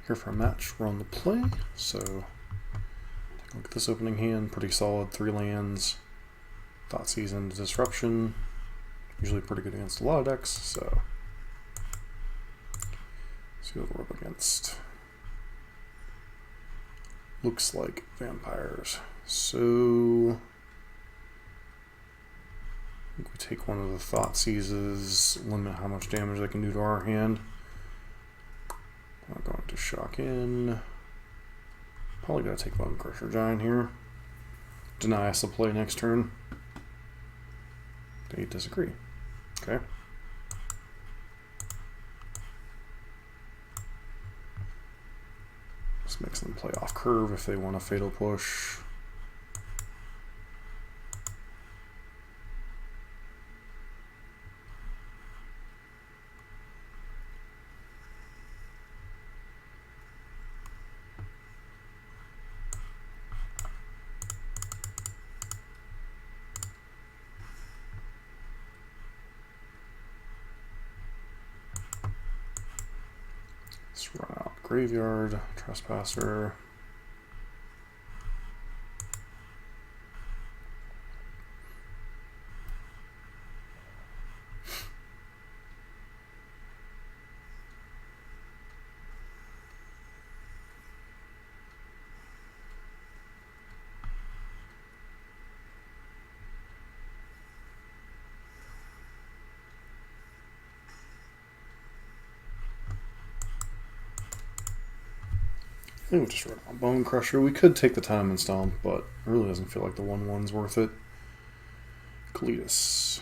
Here for a match, we're on the play, so take a look at this opening hand, pretty solid, 3 lands, Thoughtseize and Disruption, usually pretty good against a lot of decks, so see what we're up against. Looks like vampires, so I think we take one of the Thoughtseizes, limit how much damage they can do to our hand. I'm going to shock in. Probably gotta take Bonecrusher Giant here. Deny us a play next turn. They disagree. Okay. Just makes them play off curve if they want a fatal push. Let's run out Graveyard Trespasser. I think we'll just run out Bonecrusher. We could take the time and stomp, but it really doesn't feel like the 1/1's worth it. Cletus.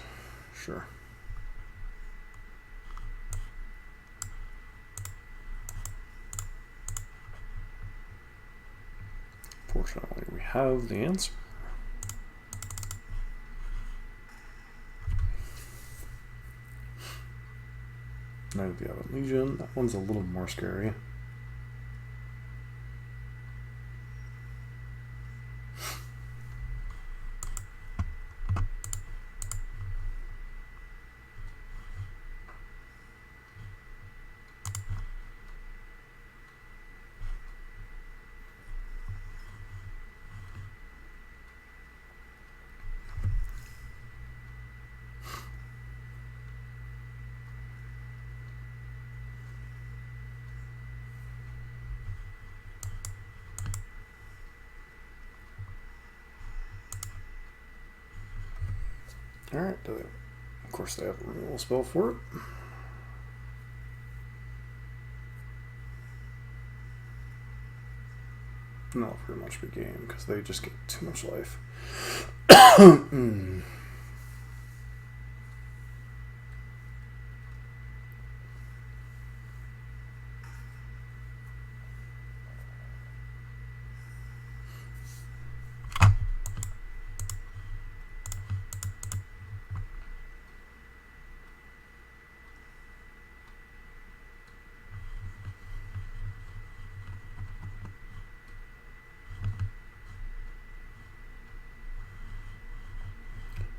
Sure. Fortunately, we have the answer. Knight of the Abbot Legion. That one's a little more scary. Alright, of course they have a removal spell for it. And that'll pretty much be game, because they just get too much life.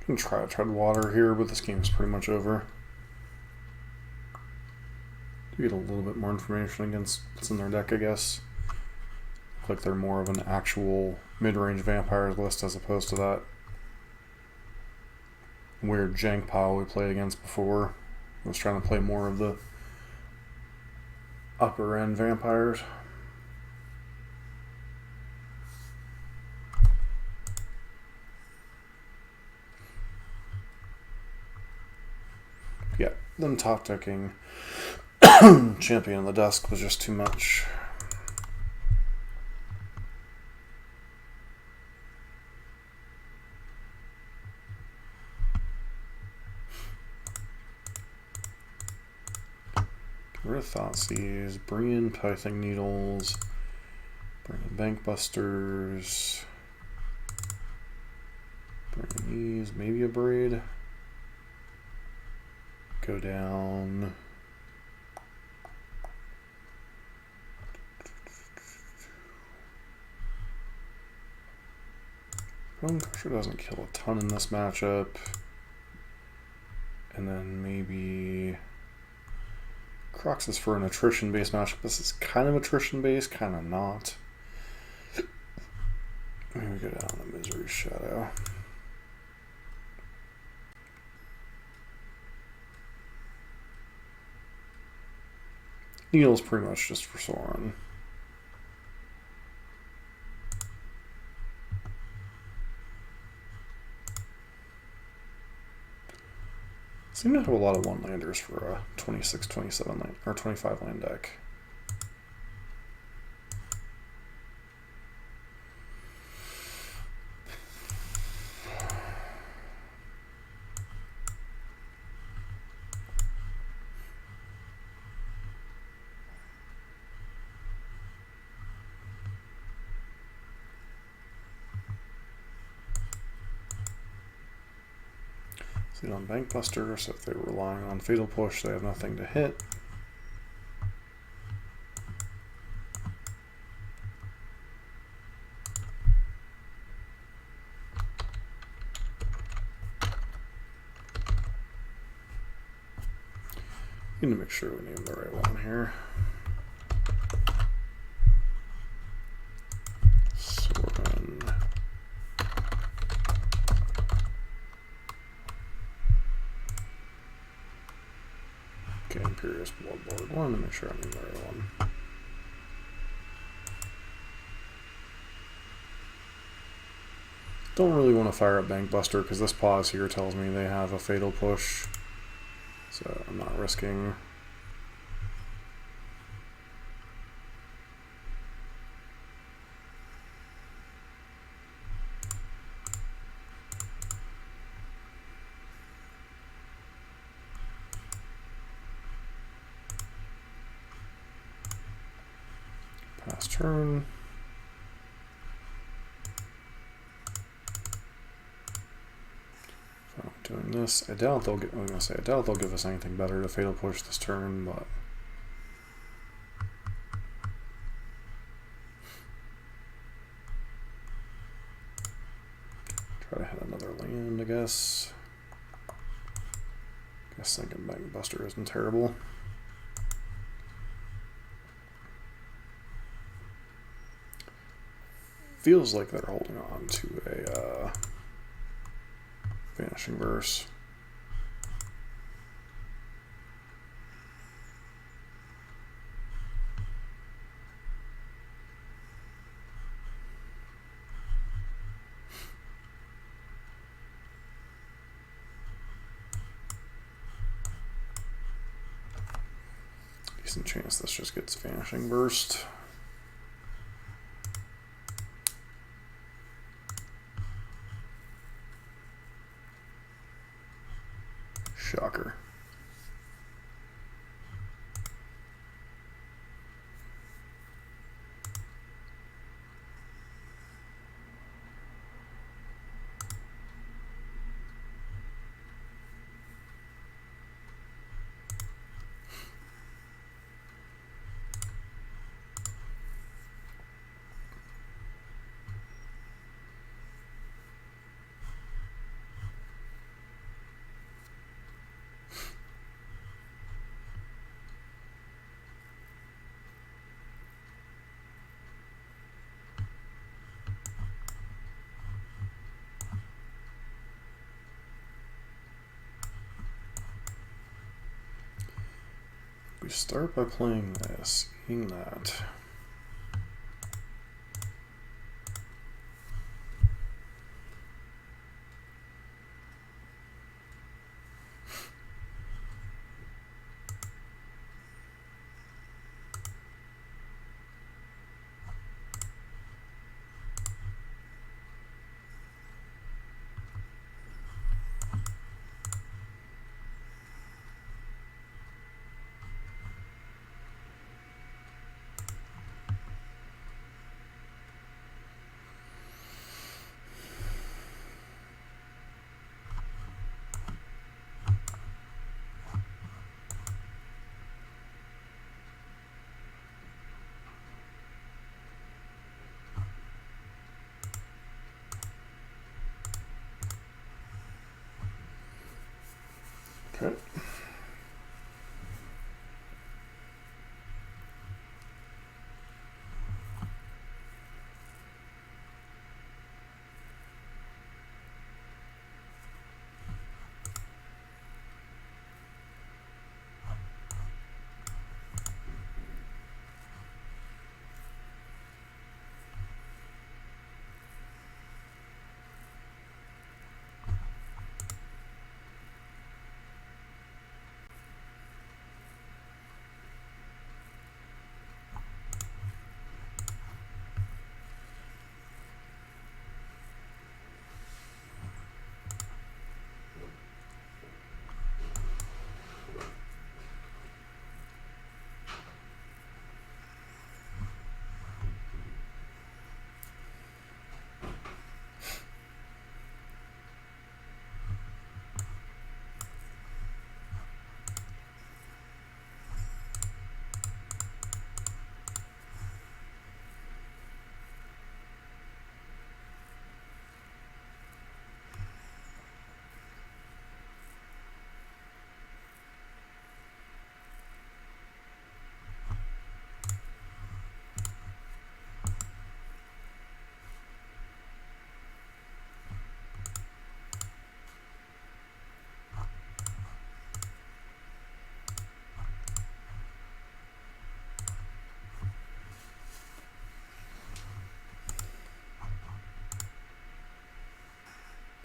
I'm gonna try to tread water here, but this game's pretty much over. To get a little bit more information against what's in their deck, I guess. Look like they're more of an actual mid-range vampires list as opposed to that weird jank pile we played against before. I was trying to play more of the upper end vampires. Yeah, them top decking Champion of the Dusk was just too much. Get rid of Thoughtseize, bring in Pithing Needles, bring in Bank Busters, bring in these, maybe a Braid. Go down. Bonecrusher doesn't kill a ton in this matchup. And then maybe Kroxa is for an attrition-based matchup. This is kind of attrition-based, kind of not. Maybe we go down the Misery Shadow. Needle's pretty much just for Soren. Seem to have a lot of one-landers for a 26, 27 land, or 25 land deck. On Bankbuster, so if they're relying on Fatal Push, they have nothing to hit. Need to make sure we name the right one here. Soren. Imperious Bloodboard. Wanted to make sure I knew the right one. Don't really want to fire up Bankbuster because this pause here tells me they have a Fatal Push, so I'm not risking. Pass turn. So doing this, I doubt they'll get. I doubt they'll give us anything better to Fatal Push this turn, but try to hit another land, I guess. Guess thinking Bankbuster isn't terrible. Feels like they're holding on to a Vanishing Verse. Decent chance this just gets Vanishing Burst. Shocker. We start by playing this, eating that. Okay.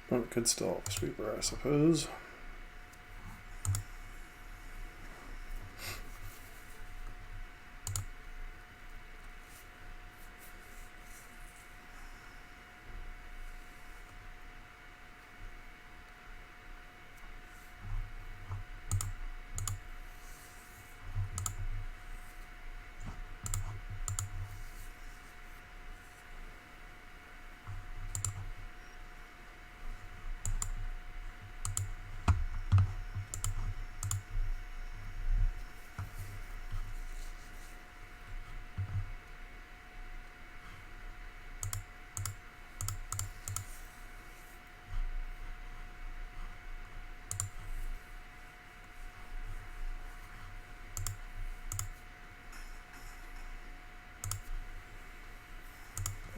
Well, it could still have a sweeper, I suppose.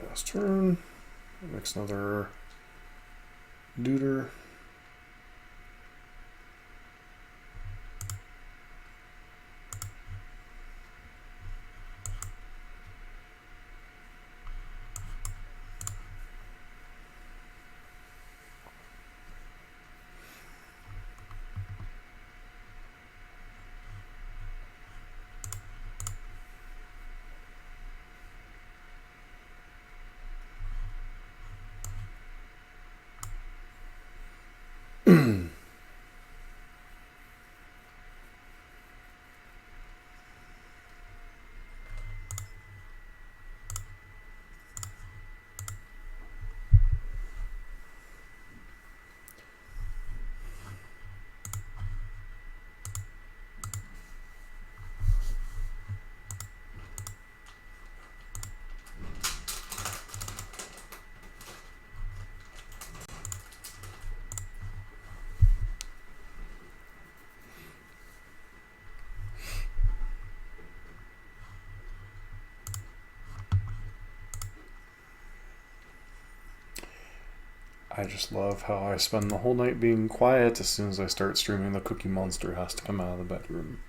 Last turn. Mix another Deuter. I just love how I spend the whole night being quiet. As soon as I start streaming, the Cookie Monster has to come out of the bedroom.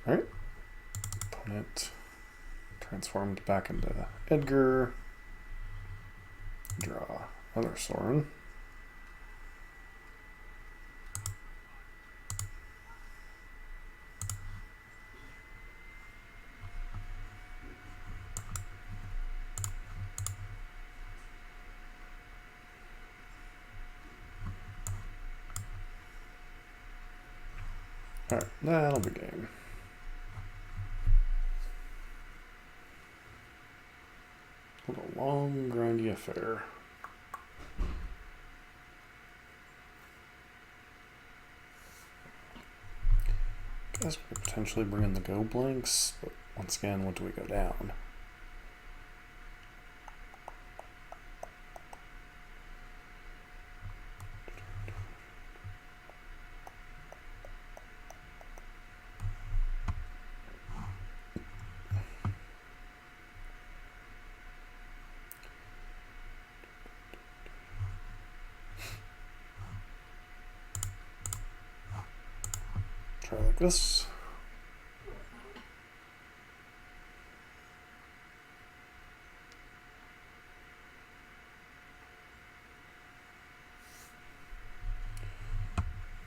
Alright. Opponent transformed back into Edgar. Draw other Sorin. Alright, that'll be game. What a long, grindy affair. Guess we could potentially bring in the go blanks, but once again, what do we go down? Try like this.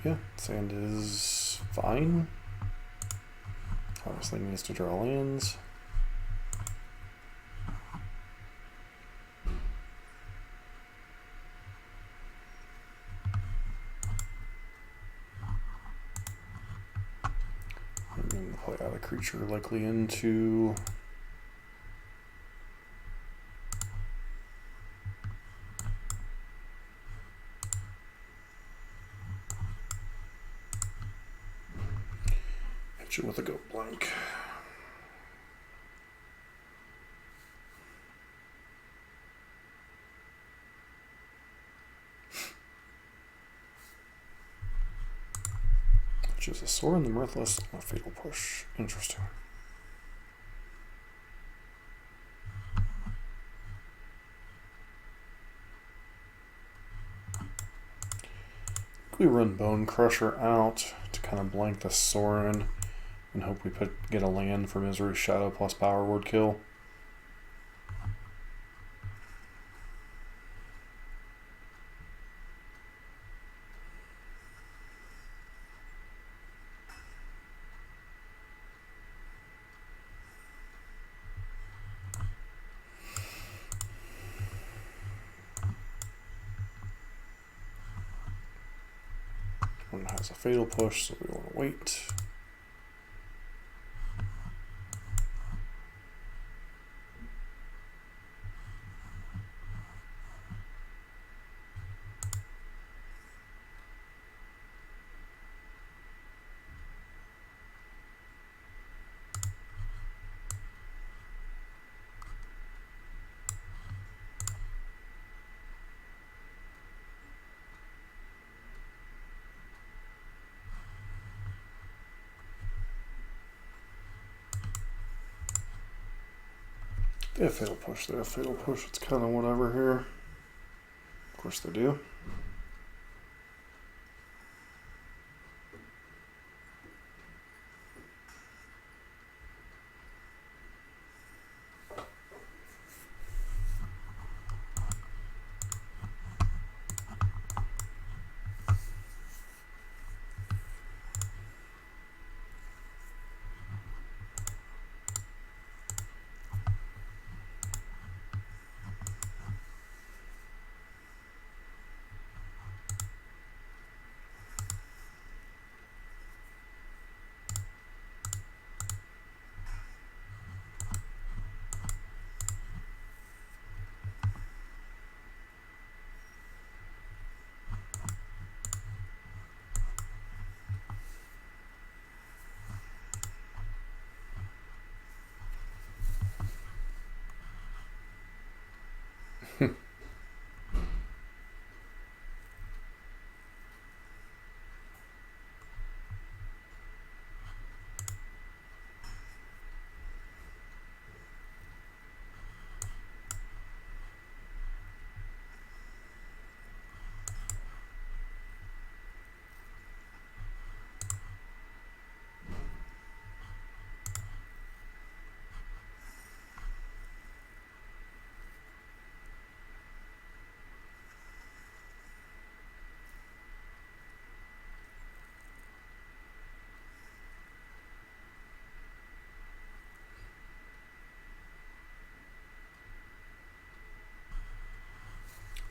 Yeah, sand is fine. Obviously needs to draw lands. Play out a creature likely into hit you with a go blank. Choose a Sorin, the Mirthless, and a Fatal Push. Interesting. We run Bonecrusher out to kind of blank the Sorin, and hope we get a land from Misery's Shadow plus Power Word kill. One has a fatal push, so we want to wait. They have fatal push, they have fatal push, it's kind of whatever here. Of course they do.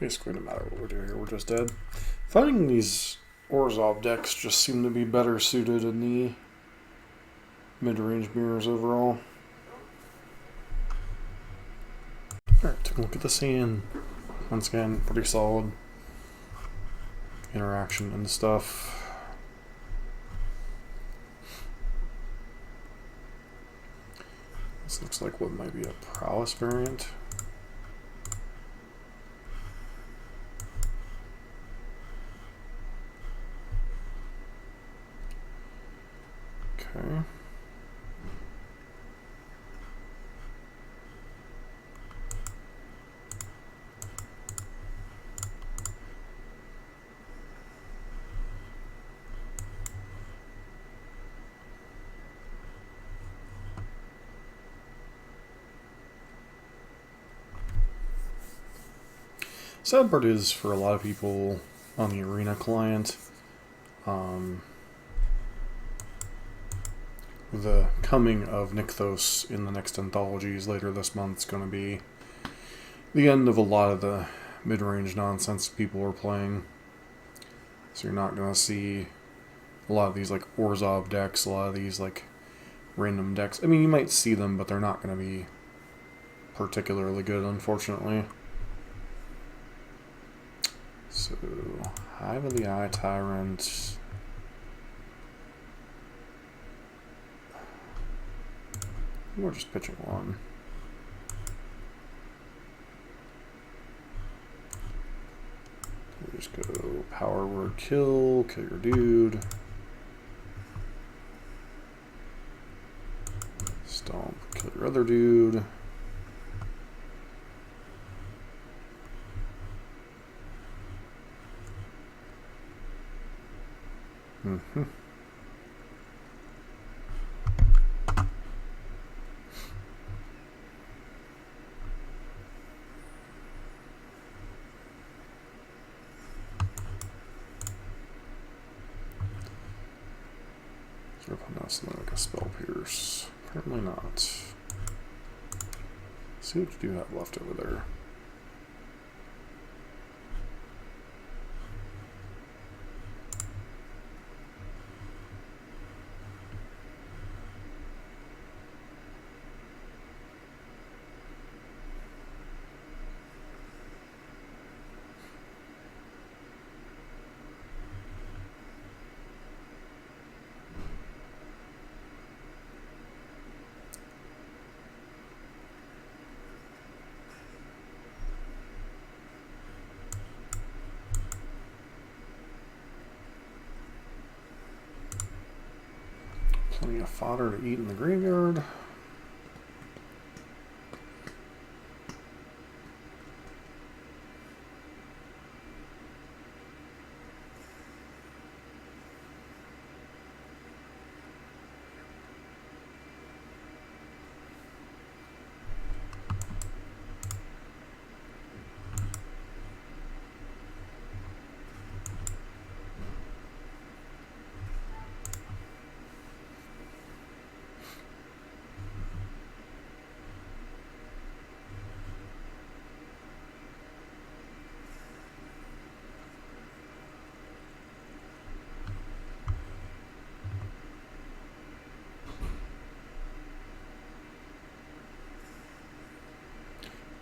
Basically, no matter what we do here, we're just dead. Finding these Ozrhov decks just seem to be better suited in the mid-range mirrors overall. Alright, take a look at the scene. Once again, pretty solid interaction and stuff. This looks like what might be a Prowess variant. Okay. Sideboard is, for a lot of people on the Arena client, the coming of Nykthos in the next anthologies later this month is going to be the end of a lot of the mid-range nonsense people are playing. So you're not going to see a lot of these like Ozrhov decks, a lot of these like random decks. I mean, you might see them, but they're not going to be particularly good, unfortunately. So, Hive of the Eye Tyrant. We're just pitching one. We just go power word kill your dude. Stomp, kill your other dude. Could have put out something like a Spell Pierce. Apparently not. Let's see what you do have left over there. Plenty of fodder to eat in the graveyard.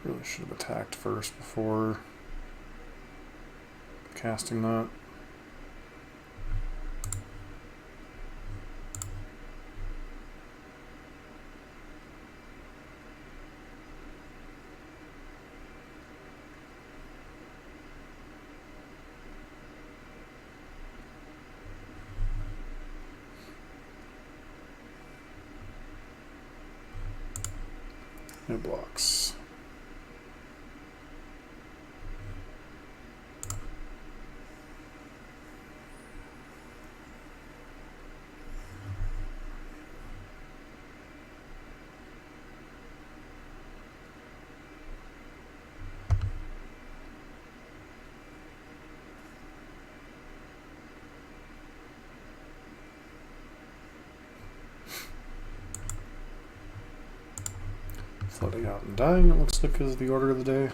Really should have attacked first before casting that. No blocks. Flooding out and dying, it looks like, is the order of the day.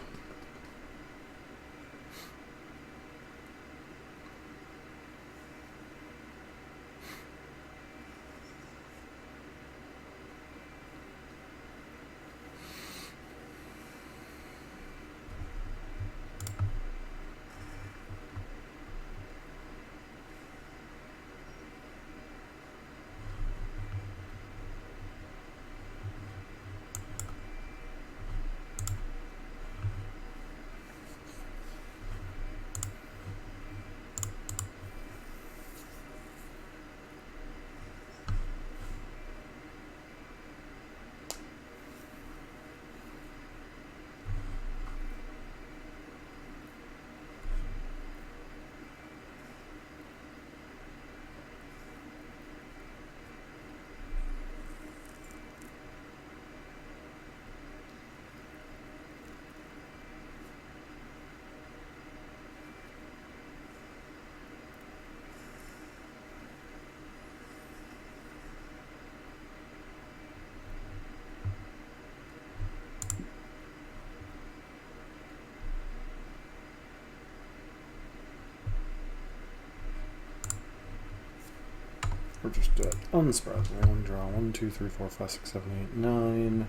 We're just unsurprisingly draw 1, 2, 3, 4, 5, 6, 7, 8, 9.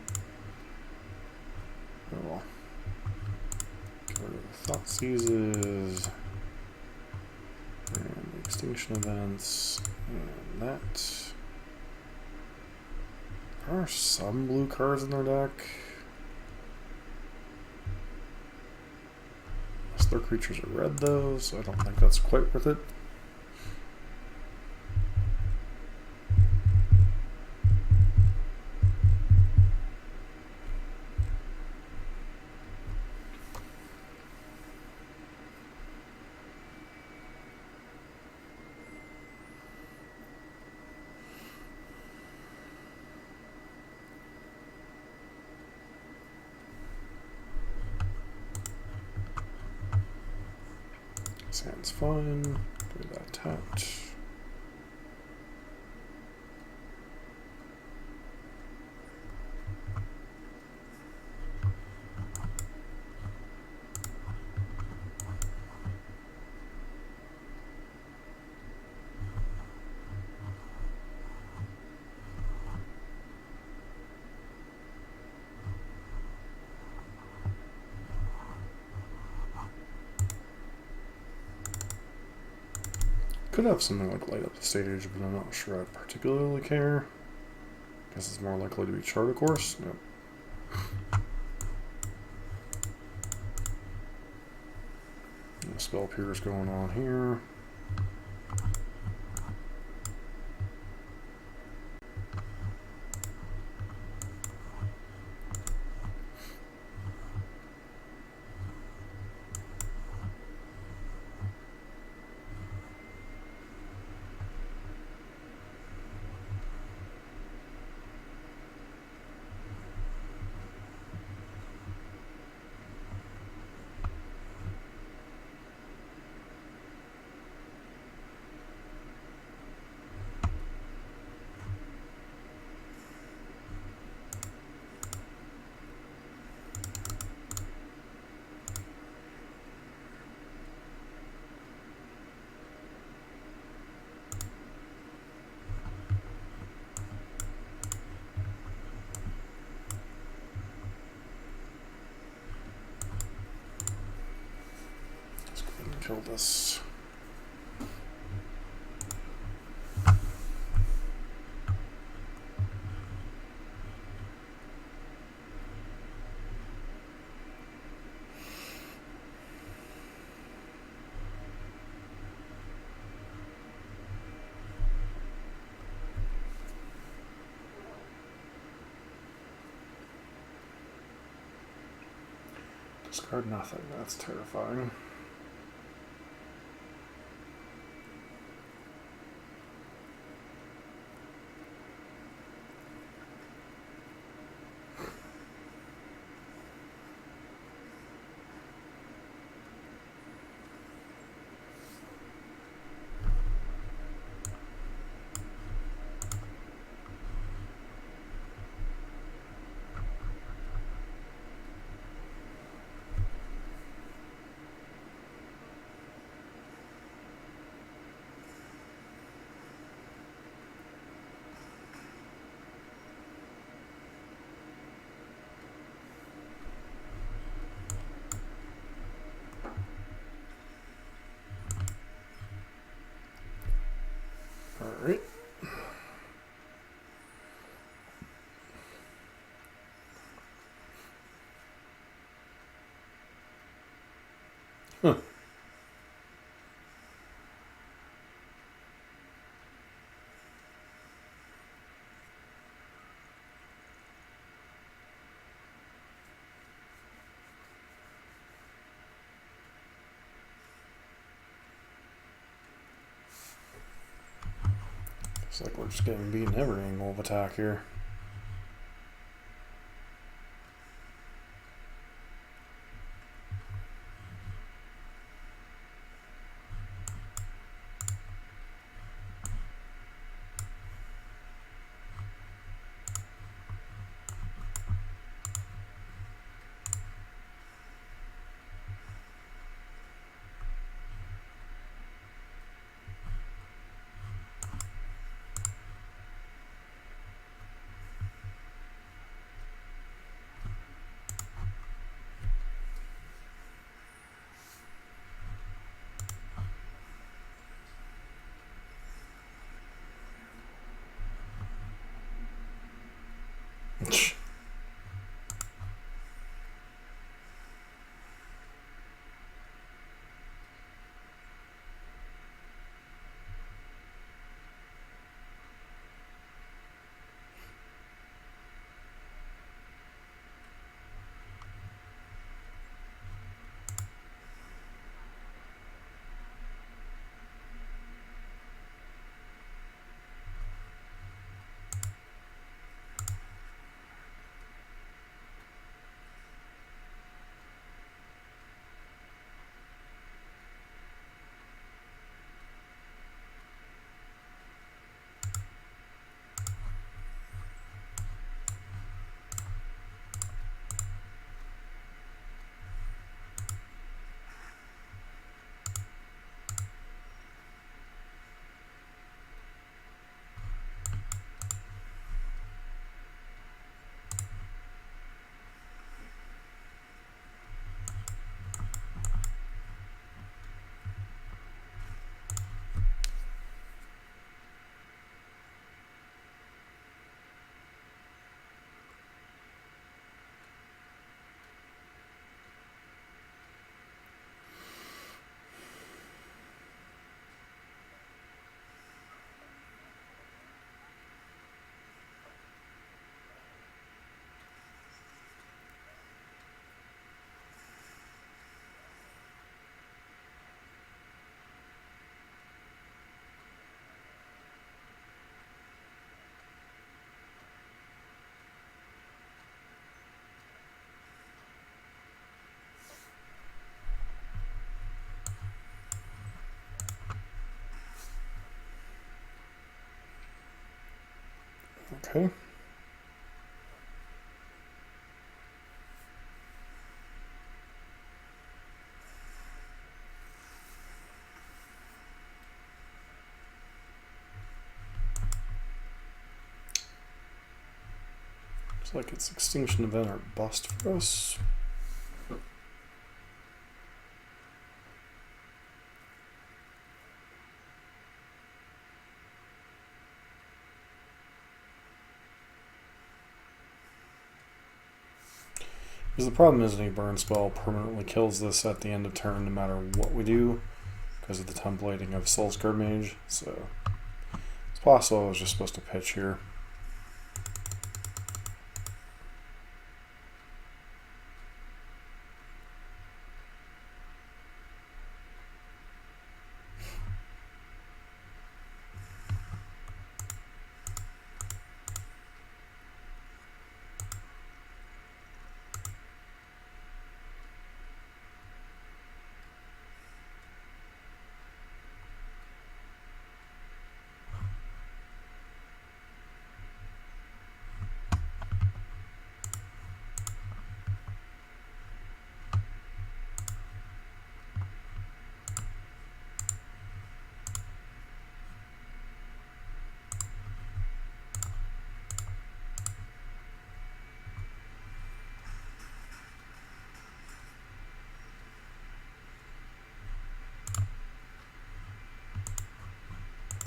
Oh well. Get rid of the Thoughtseizes and the extinction events and that. There are some blue cards in their deck. Unless their creatures are red though, so I don't think that's quite worth it. Sand's fine. Do that tapped. Could have something like light up the stage, but I'm not sure I particularly care. Guess it's more likely to be Chart, of course. Nope. No Spell Pierce going on here. Kill this. Discard nothing. That's terrifying. Alright. Huh. Looks like we're just getting beaten every angle of attack here. Okay. Looks like it's Extinction Event or Bust for us. Because the problem is any burn spell permanently kills this at the end of turn no matter what we do because of the templating of Soul Scourge Mage, so it's possible I was just supposed to pitch here.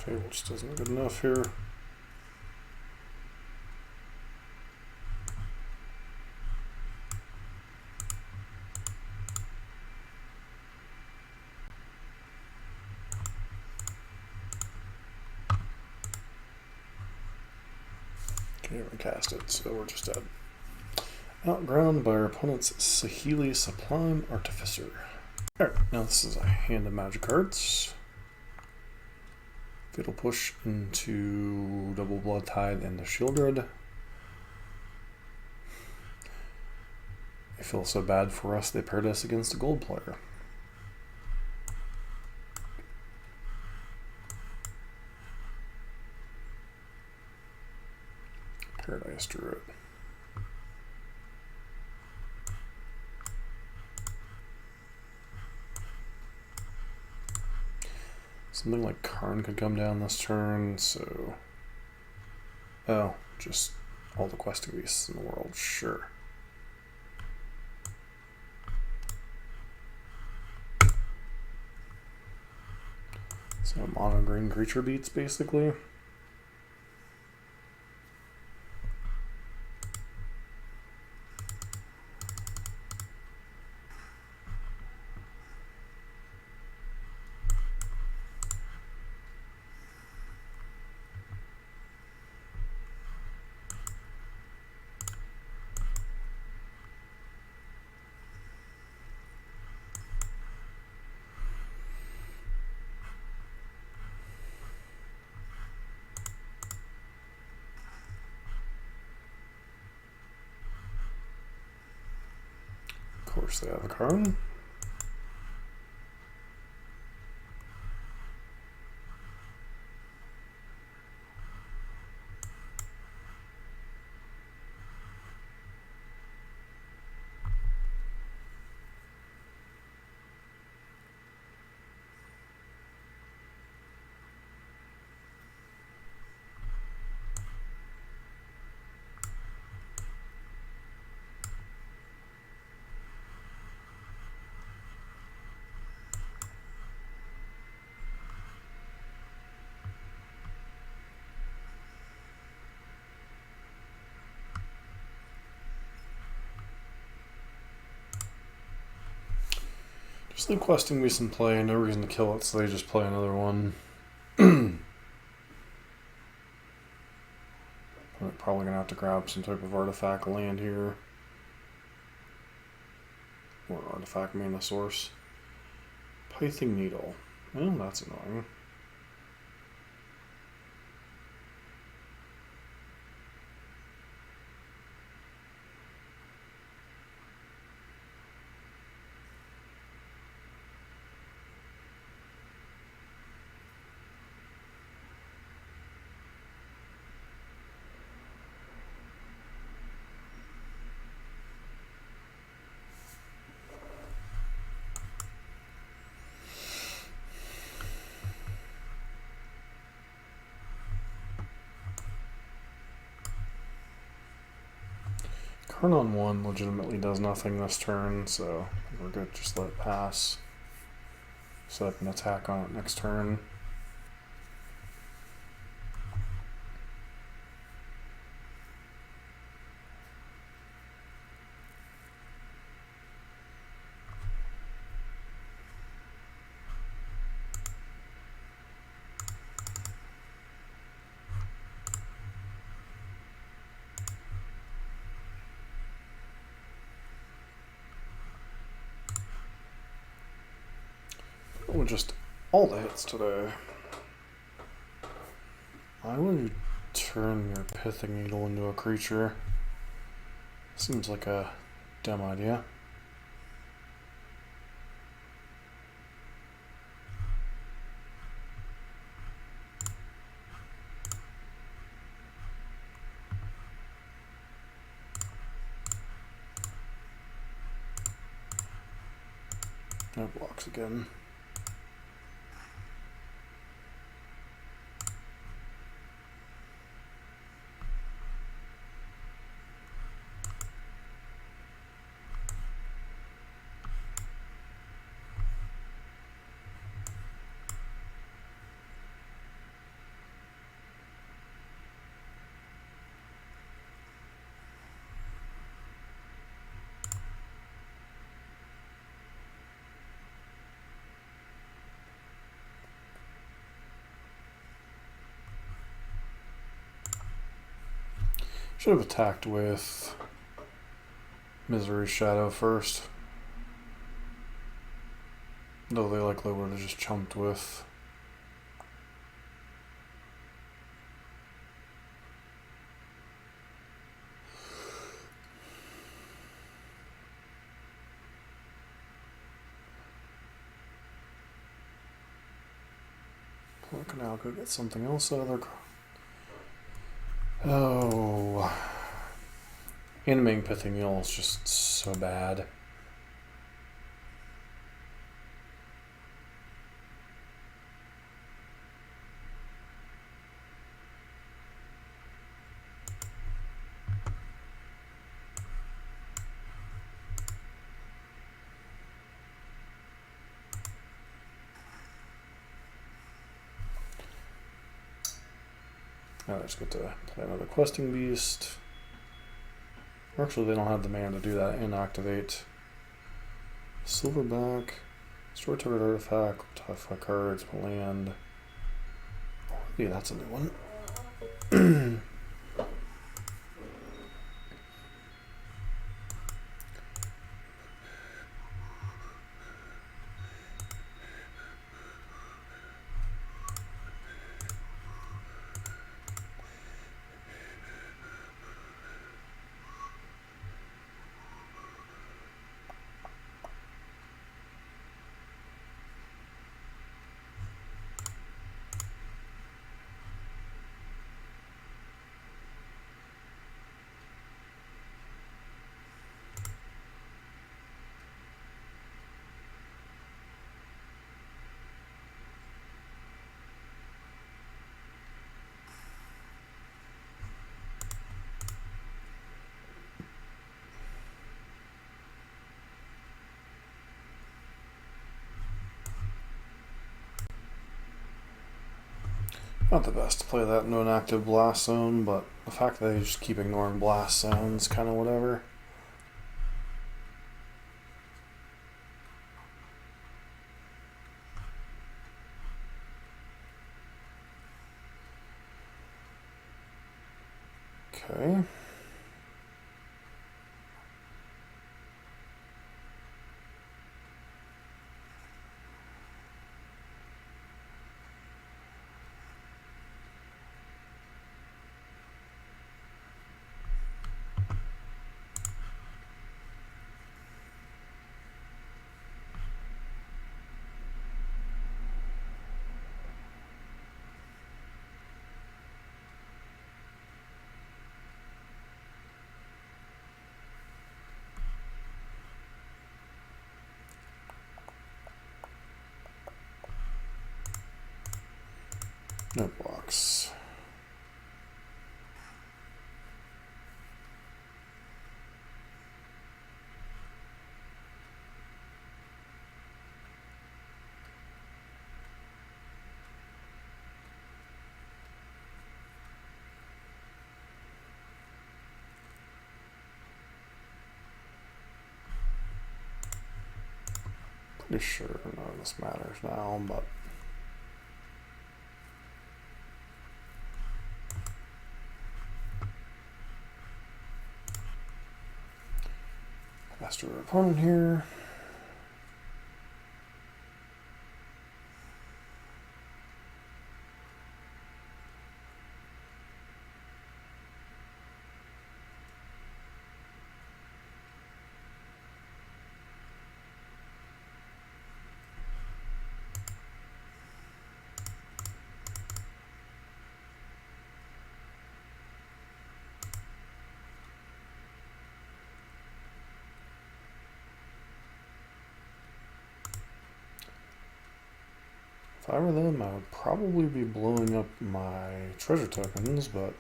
Fable just isn't good enough here. Can't even cast it, so we're just dead. Outground by our opponent's Saheeli Sublime Artificer. Alright, now this is a hand of magic cards. Fatal Push into double Bloodtithe and the Sheoldred. I feel so bad for us they paired us against a gold player. Paradise Druid. Something like Karn could come down this turn, so... Oh, just all the questing beasts in the world, sure. So mono green creature beats, basically. Of course they have a Karn. Just leave questing beast in play, no reason to kill it, so they just play another one. I'm probably gonna have to grab some type of artifact land here. Or artifact mana source. Pithing Needle. Well, that's annoying. Turn on 1 legitimately does nothing this turn, so we're good. Just let it pass. Set up an attack on it next turn. With just all the hits today. Why would you turn your Pithing Needle into a creature? Seems like a dumb idea. No blocks again. Should have attacked with Misery's Shadow first. Though they likely would have just chumped with I can now go get something else out of their... Oh, animating Pithing Needle is just so bad. Now I just get to play another Questing Beast. Actually, they don't have the mana to do that and activate. Silverback. Destroy target artifact. Top 5 cards. Land. Yeah, that's a new one. Not the best to play that into an active blast zone, but the fact that they just keep ignoring blast zones, kind of whatever. Okay. No blocks. Pretty sure none of this matters now, but faster opponent here. If I were them, I would probably be blowing up my treasure tokens, but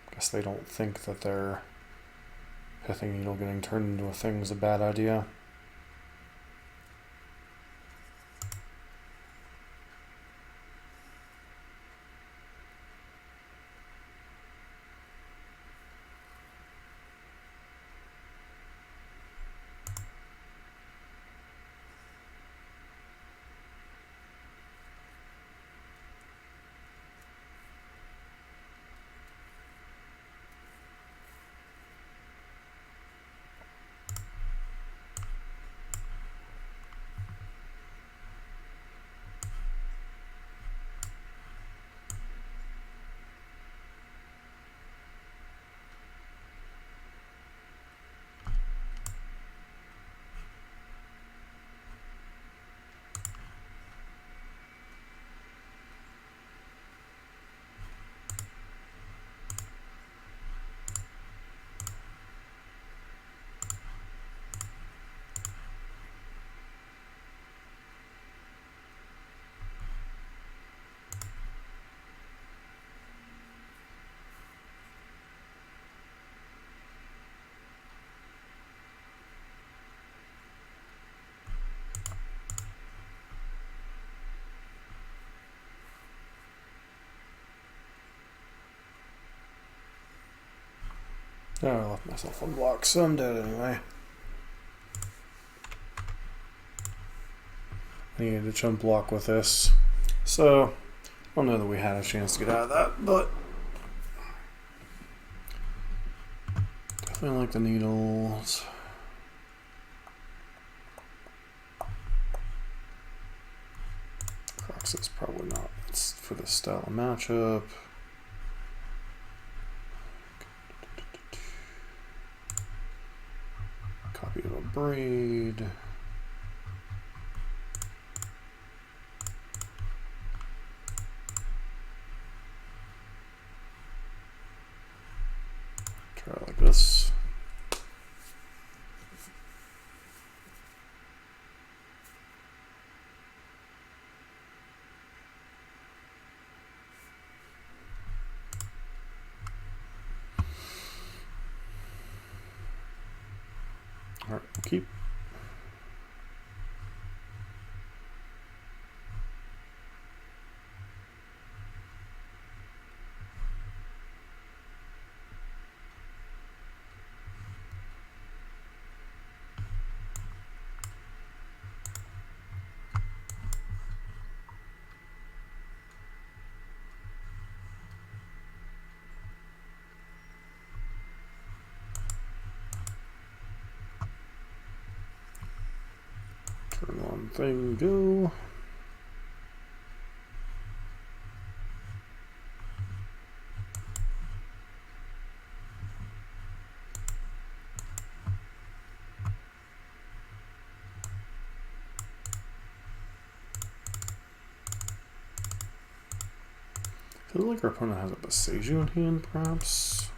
I guess they don't think that their Pithing Needle getting turned into a thing is a bad idea. Oh, I left myself one block, so I'm dead anyway. I needed to chump block with this. So, I don't know that we had a chance to get out of that, but definitely like the needles. Kroxa is probably not. It's for this style of matchup. Copy of a braid. Try it like this. All right, we'll keep. Turn one thing, go. I feel like our opponent has a Besaju in hand, perhaps.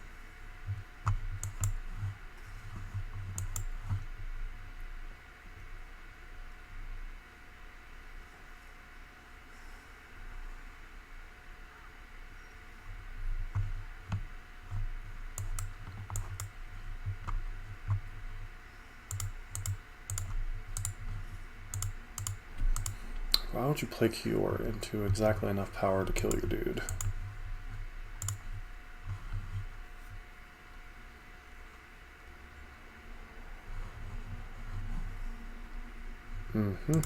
Why would you play Cure into exactly enough power to kill your dude? Mm-hmm.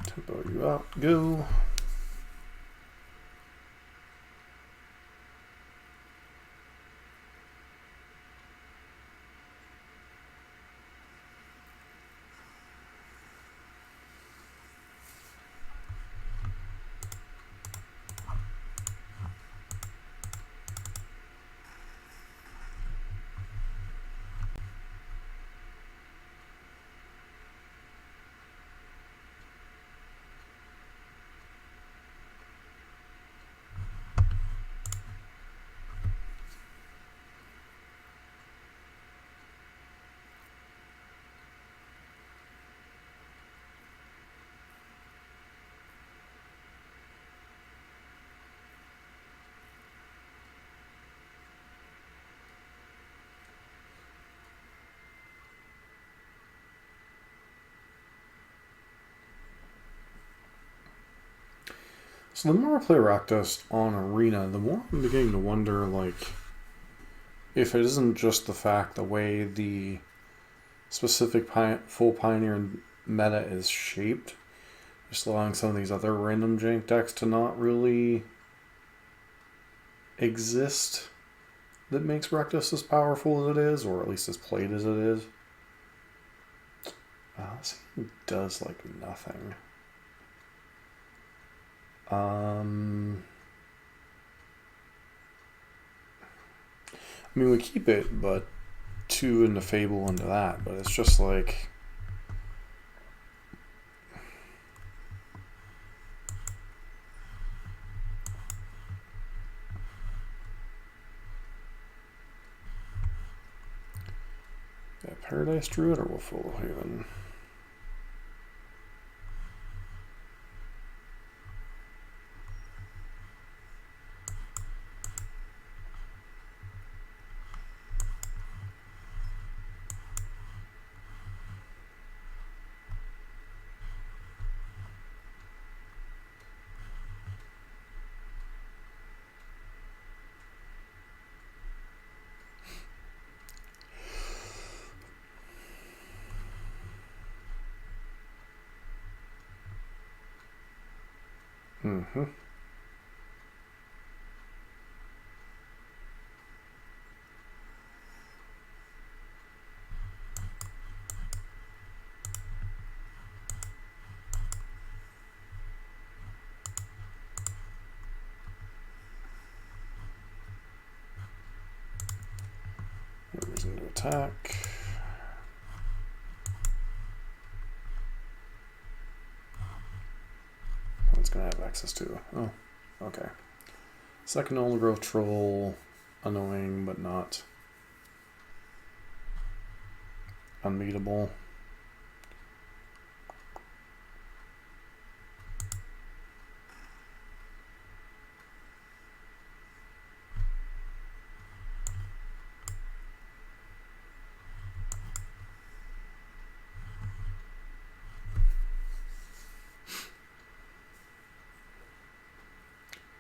Tempo you out. Go. So the more I play Rakdos on Arena, the more I'm beginning to wonder, like, if it isn't just the fact the way the specific full Pioneer meta is shaped, just allowing some of these other random jank decks to not really exist, that makes Rakdos as powerful as it is, or at least as played as it is. This does like nothing. I mean, we keep it, but 2 into Fable into that, but it's just like... Yeah, Paradise Druid or Wolfwillow Haven? Mm-hmm. No reason to attack. It's gonna have access to. Oh, okay. Second Old Growth Troll, annoying but not unbeatable.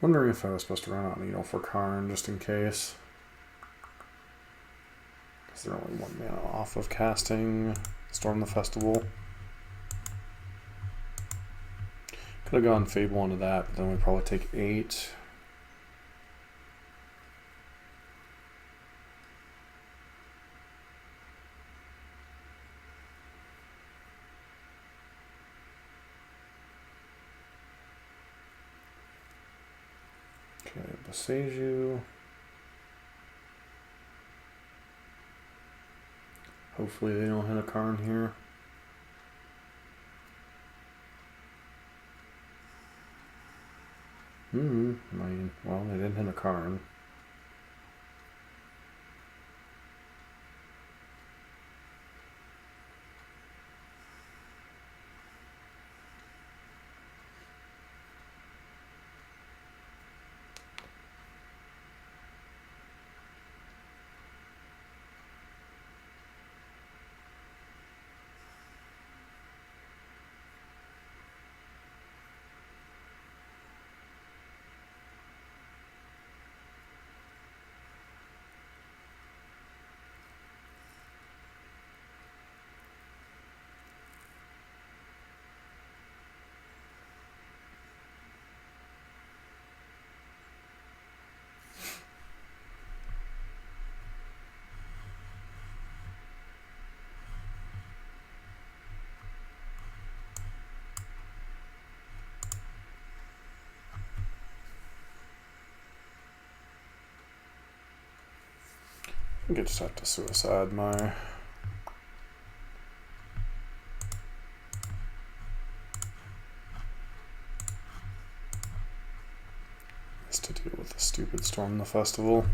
Wondering if I was supposed to run out Needle for Karn just in case. Because they're only 1 mana off of casting Storm the Festival. Could have gone Fable into that, but then we'd probably take 8. Okay, Boseiju. Hopefully they don't hit a Karn here. I mean, well, they didn't hit a Karn. I think I just have to suicide my... Just to deal with the stupid Storm the Festival.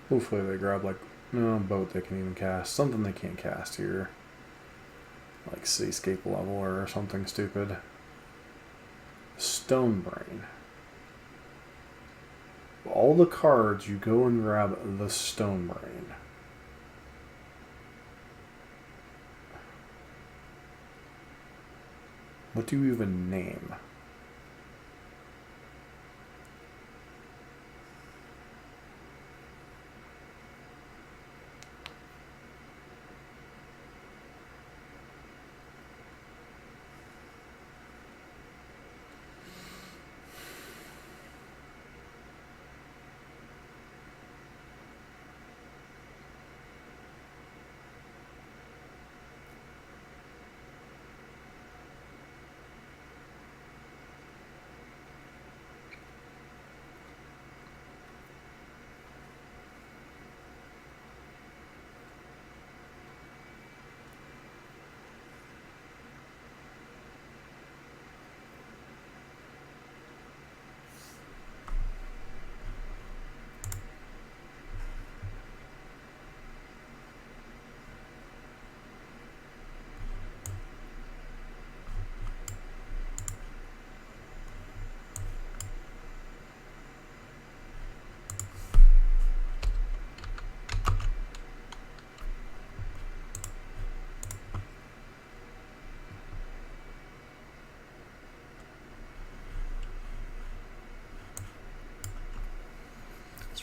Hopefully they grab like, no, boat they can even cast. Something they can't cast here. Like Seascape level or something stupid. Stonebrain. All the cards, you go and grab the Stonebrain. What do you even name?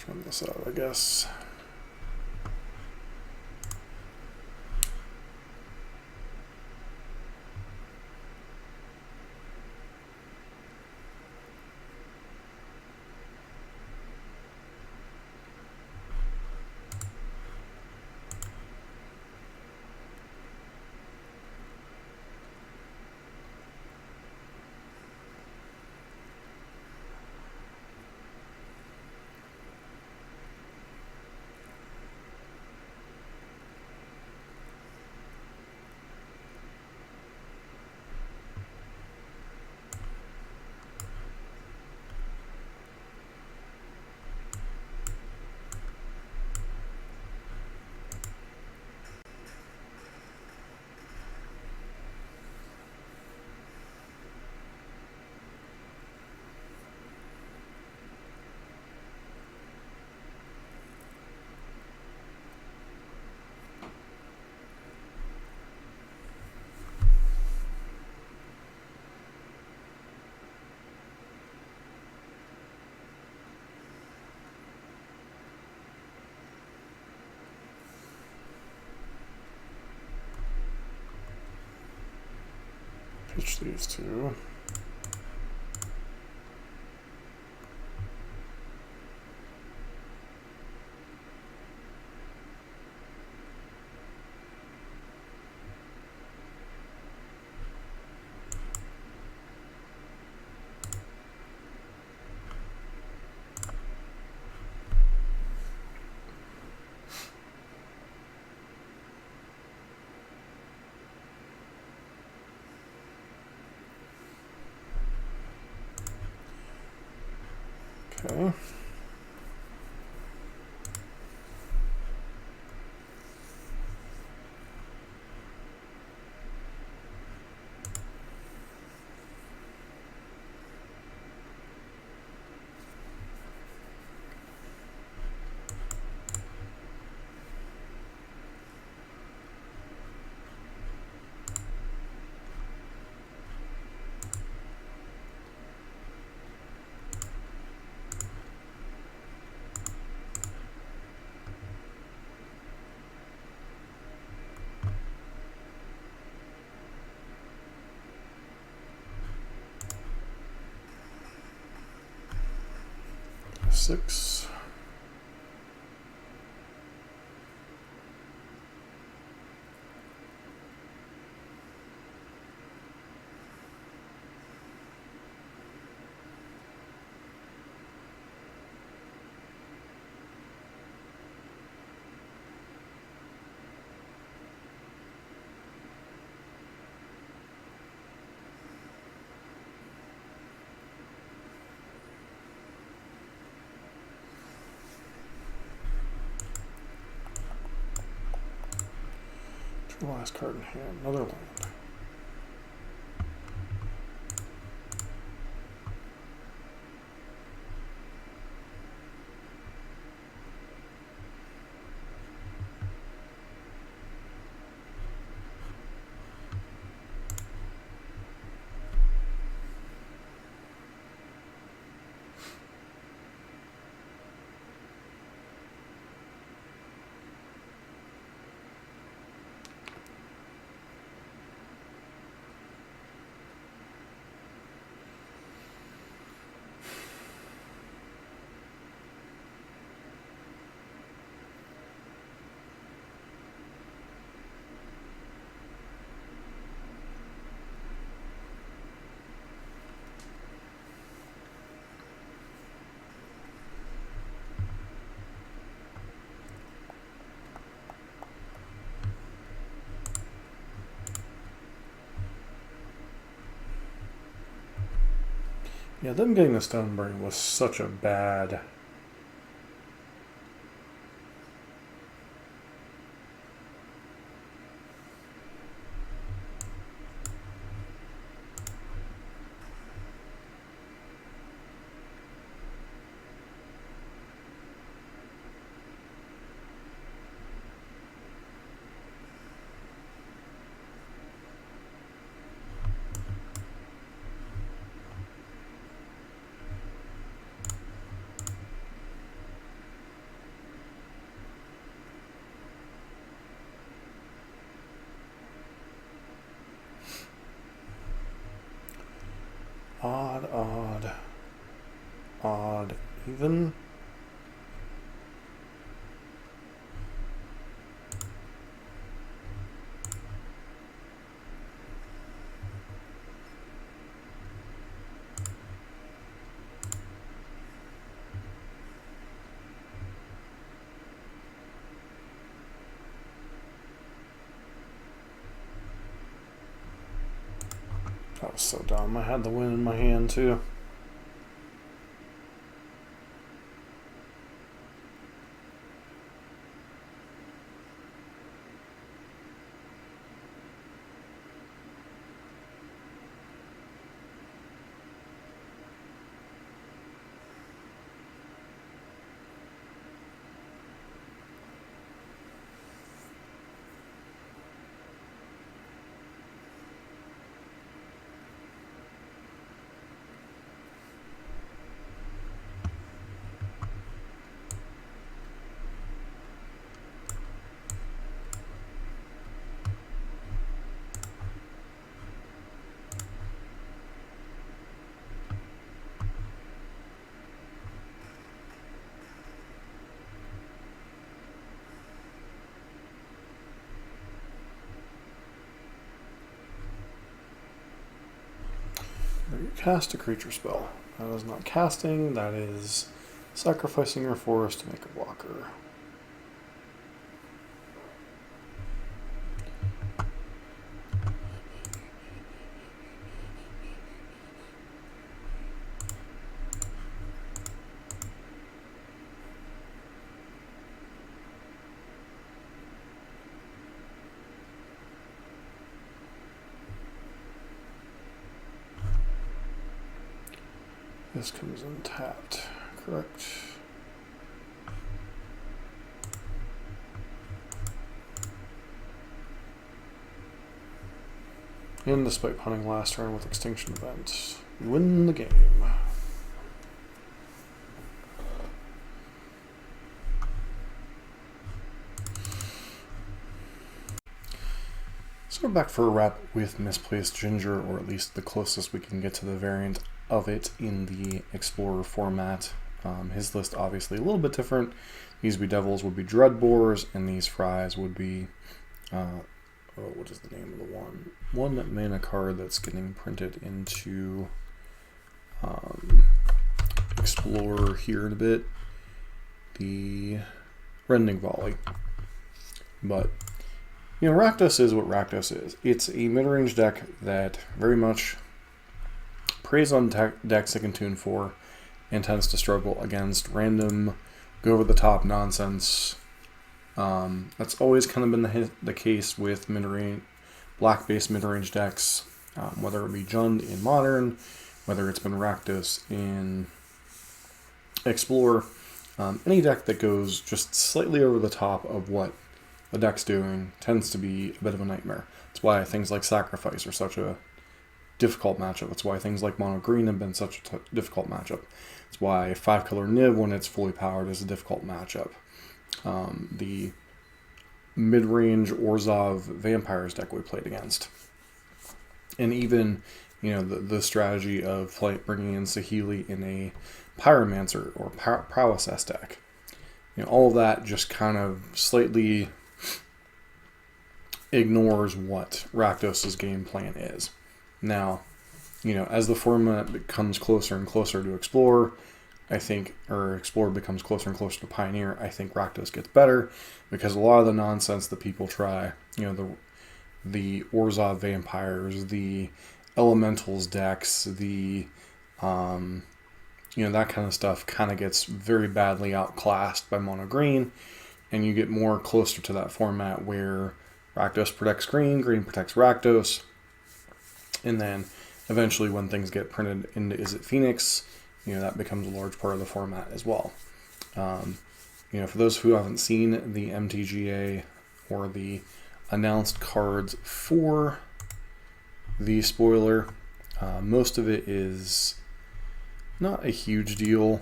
Run this out, I guess. Pitch these two. Okay. 6. Last card in hand, another land. Yeah, them getting the Stoneburn was such a bad... Odd, even. That was so dumb. I had the win in my hand too. You cast a creature spell. That is not casting, that is sacrificing your forest to make a blocker. This comes untapped, correct? And despite punting last turn with Extinction Event, you win the game. So we're back for a wrap with Misplacedginger, or at least the closest we can get to the variant of it in the Explorer format. His list obviously a little bit different. These Bedevils would be Dreadbores, and these Fries would be, what is the name of the one? One mana card that's getting printed into Explorer here in a bit. The Rending Volley. But, you know, Rakdos is what Rakdos is. It's a mid-range deck that very much preys on decks it can tune for and tends to struggle against random, go-over-the-top nonsense. That's always kind of been the case with mid-range, black-based mid-range decks, whether it be Jund in Modern, whether it's been Rakdos in Explorer. Any deck that goes just slightly over the top of what the deck's doing tends to be a bit of a nightmare. That's why things like Sacrifice are such a difficult matchup. That's why things like Mono Green have been such a difficult matchup. That's why 5-color Niv, when it's fully powered, is a difficult matchup. The mid-range Ozrhov Vampires deck we played against. And even, you know, the strategy of bringing in Saheeli in a Pyromancer or Prowess deck. You know, all of that just kind of slightly ignores what Rakdos' game plan is. Now, you know, as the format becomes closer and closer to Explorer, I think, or Explorer becomes closer and closer to Pioneer, I think Rakdos gets better, because a lot of the nonsense that people try, you know, the Ozrhov Vampires, the Elementals decks, the, you know, that kind of stuff kind of gets very badly outclassed by Mono Green, and you get more closer to that format where Rakdos protects Green, Green protects Rakdos, and then eventually when things get printed into Izzet Phoenix, you know, that becomes a large part of the format as well. You know, for those who haven't seen the MTGA or the announced cards for the spoiler, most of it is not a huge deal.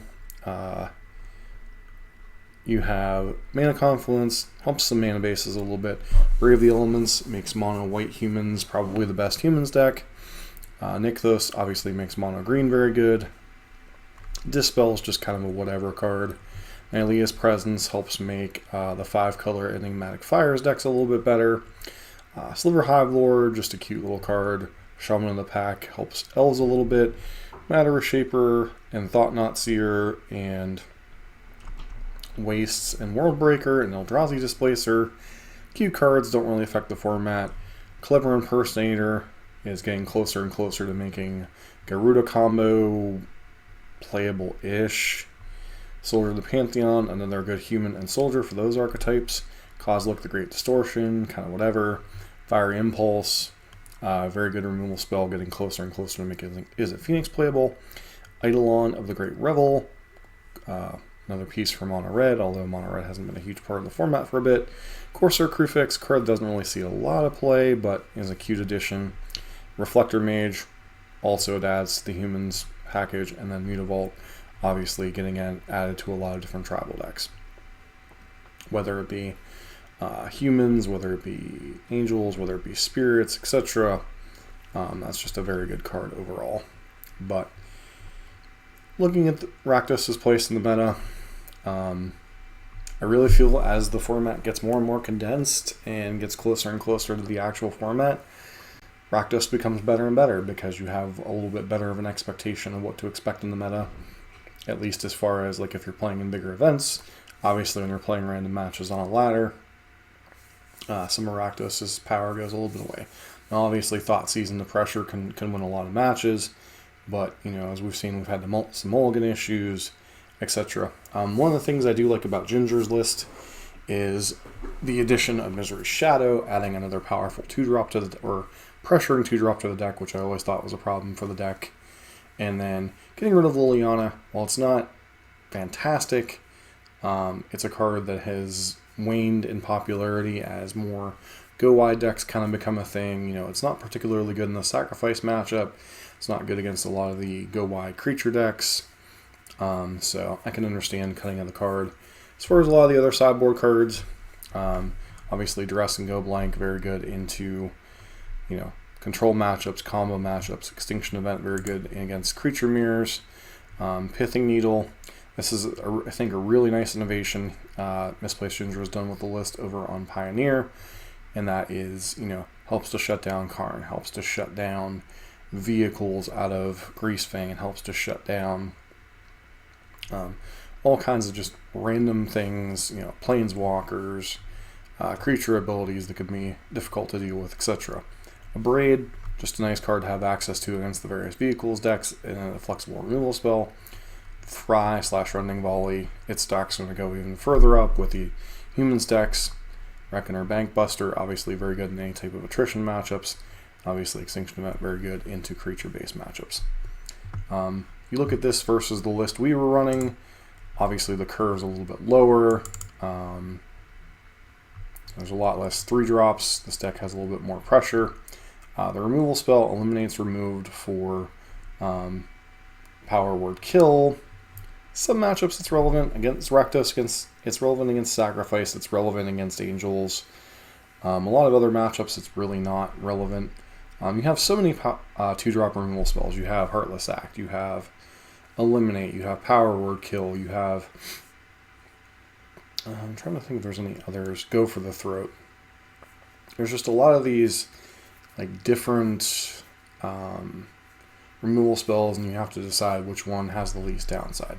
You have Mana Confluence, helps some mana bases a little bit. Brave the Elements makes mono white humans probably the best humans deck. Nykthos obviously makes mono green very good. Dispel is just kind of a whatever card. Nylea's Presence helps make the 5-color Enigmatic Fires decks a little bit better. Sliver Hive Lord, just a cute little card. Shaman of the Pack helps elves a little bit. Matter Reshaper and Thought Knot Seer and Wastes and Worldbreaker and Eldrazi Displacer. Cute cards don't really affect the format. Clever Impersonator is getting closer and closer to making Garuda combo playable-ish. Soldier of the Pantheon, another good human and soldier for those archetypes. Kozilek the Great Distortion, kind of whatever. Fiery Impulse, very good removal spell, getting closer and closer to making Izzet Phoenix playable. Eidolon of the Great Revel, another piece for Mono Red, although Mono Red hasn't been a huge part of the format for a bit. Corsair Crewfix, card doesn't really see a lot of play, but is a cute addition. Reflector Mage, also it adds to the humans package, and then Mutavault, obviously getting added to a lot of different tribal decks. Whether it be humans, whether it be angels, whether it be spirits, etc. That's just a very good card overall. But looking at Rakdos' place in the meta, I really feel as the format gets more and more condensed and gets closer and closer to the actual format, Rakdos becomes better and better because you have a little bit better of an expectation of what to expect in the meta, at least as far as like if you're playing in bigger events. Obviously when you're playing random matches on a ladder, some of Rakdos' power goes a little bit away. Now obviously Thoughtseize and the pressure can win a lot of matches, but you know, as we've seen, we've had some mulligan issues, etc. One of the things I do like about Ginger's list is the addition of Misery's Shadow, adding another powerful 2-drop to the, or pressuring 2-drop to the deck, which I always thought was a problem for the deck. And then getting rid of Liliana. While it's not fantastic, it's a card that has waned in popularity as more go-wide decks kind of become a thing. You know, it's not particularly good in the sacrifice matchup. It's not good against a lot of the go-wide creature decks. So I can understand cutting out the card. As far as a lot of the other sideboard cards, obviously Duress and Go Blank, very good into, you know, control matchups, combo matchups. Extinction Event, very good against creature mirrors. Pithing Needle, This is, I think, a really nice innovation. Misplacedginger was done with the list over on Pioneer, and that is, helps to shut down Karn, helps to shut down vehicles out of Greasefang, and helps to shut down all kinds of just random things, planeswalkers, creature abilities that could be difficult to deal with, etc. Abrade, just a nice card to have access to against the various vehicles decks, and a flexible removal spell. Fry/Rending Volley, its stack's going to go even further up with the Humans decks. Reckoner Bankbuster, obviously very good in any type of attrition matchups. Obviously Extinction Event, very good into creature-based matchups. You look at this versus the list we were running, obviously the curve's a little bit lower. There's a lot less 3-drops. This deck has a little bit more pressure. The removal spell eliminates removed for Power Word Kill. Some matchups it's relevant against Rakdos, it's relevant against Sacrifice, it's relevant against Angels. A lot of other matchups it's really not relevant. You have so many 2-drop removal spells. You have Heartless Act, you have Eliminate, you have Power Word Kill, you have... I'm trying to think if there's any others. Go for the Throat. There's just a lot of these different removal spells, and you have to decide which one has the least downside.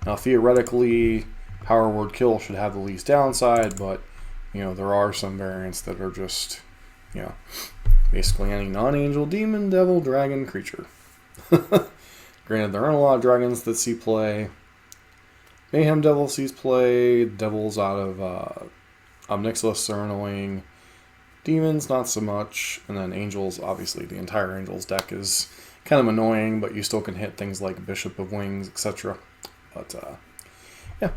Now, theoretically, Power Word Kill should have the least downside, but there are some variants that are just, basically any non-angel, demon, devil, dragon, creature. Granted, there aren't a lot of dragons that see play. Mayhem Devil sees play. Devils out of Omnixilus are annoying. Demons, not so much. And then Angels, obviously, the entire Angels deck is kind of annoying, but you still can hit things like Bishop of Wings, etc. But, yeah.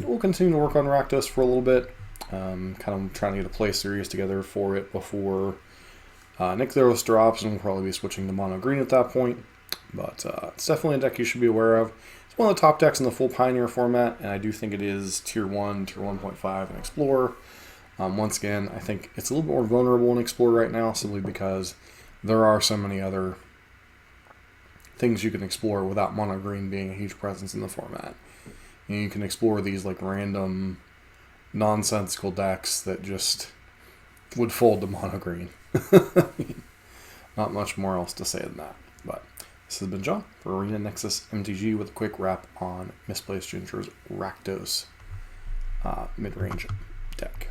We'll continue to work on Rakdos for a little bit. Kind of trying to get a play series together for it before Nykthos drops, and we'll probably be switching to mono green at that point. But it's definitely a deck you should be aware of. It's one of the top decks in the full Pioneer format, and I do think it is Tier 1, Tier 1.5 in Explorer. Once again, I think it's a little bit more vulnerable in Explorer right now, simply because there are so many other things you can explore without mono green being a huge presence in the format. You can explore these random nonsensical decks that just would fold to mono green. Not much more else to say than that. But this has been John for Arena Nexus MTG with a quick wrap on Misplacedginger's Rakdos Midrange deck.